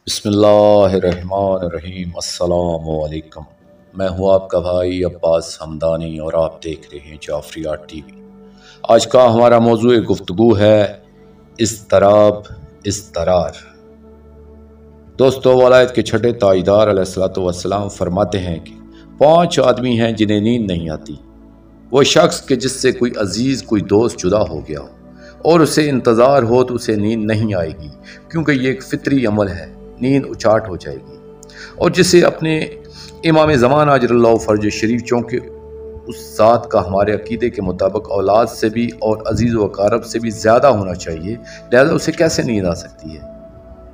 बिस्मिल्लाहिर्रहमानिर्रहीम। अस्सलामु अलैकुम। मैं हूँ आपका भाई अब्बास हमदानी और आप देख रहे हैं जाफरियात टीवी। आज का हमारा मौजूद गुफ्तगू है इज़्तिराब इज़्तिरार। दोस्तों, वलायत के छठे ताजदार अलैहिस्सलातु वस्सलाम फरमाते हैं कि 5 आदमी हैं जिन्हें नींद नहीं आती। वो शख्स के जिससे कोई अजीज़ कोई दोस्त जुदा हो गया हो और उसे इंतज़ार हो तो उसे नींद नहीं आएगी, क्योंकि ये एक फितरी अमल है, नींद उचाट हो जाएगी। और जिसे अपने इमाम ज़मान अजरल्लाहु फ़र्ज शरीफ चौंके उस ज़ात का हमारे अकीदे के मुताबिक औलाद से भी और अजीज़ व अकारब से भी ज़्यादा होना चाहिए, लिहाजा उसे कैसे नींद आ सकती है?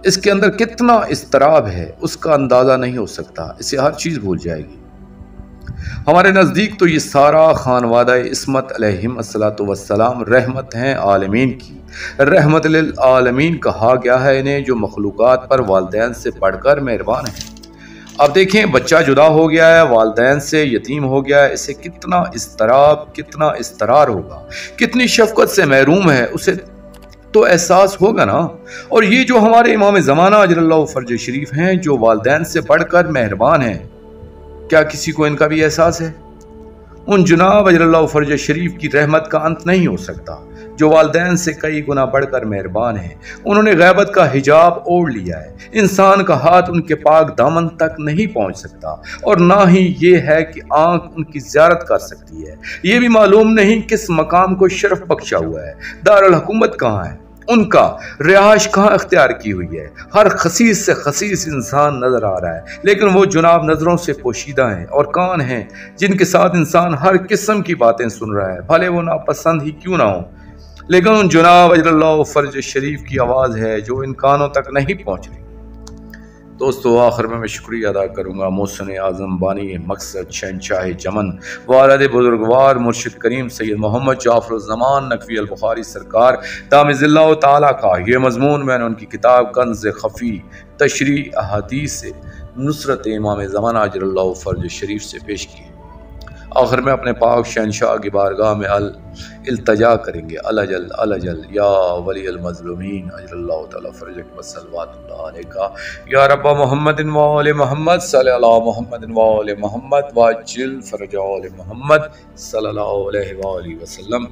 इसके अंदर कितना इज़्तिराब है उसका अंदाज़ा नहीं हो सकता, इसे हर चीज़ भूल जाएगी। हमारे नज़दीक तो ये सारा खानवादा इस्मत अलैहिस्सलातु वस्सलाम रहमत हैं आलमीन की। रहमत लिल आलमीन कहा गया है इन्हें, जो मखलूक़ात पर वालिदैन से बढ़कर मेहरबान है। अब देखें, बच्चा जुदा हो गया है, वालिदैन से यतीम हो गया है, इसे कितना इज़्तिराब कितना इज़्तिरार होगा, कितनी शफ़क़त से महरूम है, उसे तो एहसास होगा ना। और ये जो हमारे इमाम ज़माना अजरल्लाहु फ़र्ज शरीफ हैं, जो वालिदैन से बढ़कर मेहरबान हैं, क्या किसी को इनका भी एहसास है? उन जनाब अजरल्लाहु फ़र्ज शरीफ की रहमत का अंत नहीं हो सकता, जो वालिदैन से कई गुना बढ़कर मेहरबान हैं। उन्होंने गैबत का हिजाब ओढ़ लिया है, इंसान का हाथ उनके पाक दामन तक नहीं पहुंच सकता, और ना ही ये है कि आंख उनकी ज़ियारत कर सकती है। ये भी मालूम नहीं किस मकाम को शरफ बख्शा हुआ है, दारुल हुकूमत कहाँ है, उनका रिहाइश कहाँ अख्तियार की हुई है। हर खसीस से खसीस इंसान नजर आ रहा है, लेकिन वो जुनाब नज़रों से पोशीदा हैं, और कान हैं जिनके साथ इंसान हर किस्म की बातें सुन रहा है, भले वो नापसंद ही क्यों ना हो। लेकिन उन जुनाब अजरल्लाहु फ़र्ज शरीफ की आवाज़ है जो इन कानों तक नहीं पहुँच रही। दोस्तों, आखिर में मैं शुक्रिया अदा करूँगा मोहसिन आज़म बानी मकसद शहनशाह जमन वालिद बुजुर्गवार मुर्शिद करीम सैयद मोहम्मद जाफर ज़मान नकवी अल बुखारी सरकार दामिज़िल्लाहु ताला का। ये मज़मून मैंने उनकी किताब कंज़ खफ़ी तशरी अहादीस से नुसरत इमाम ज़मान अजरल्लाहु फ़र्ज शरीफ से पेश की। आखिर में अपने पाक शहनशाह की बारगाह में इल्तजा करेंगे, अलजल अलजल या वली अल मज़लूमीन अजरल्लाहु ताला फ़र्जक वसल्लल्लाहु अलैका या रब्बा मुहम्मदिन व आले मुहम्मद सल्लल्लाहु मुहम्मदिन व आले मुहम्मद वाजिल फ़रज आले मुहम्मद सल्लल्लाहु अलैहि व आलिहि वसल्लम।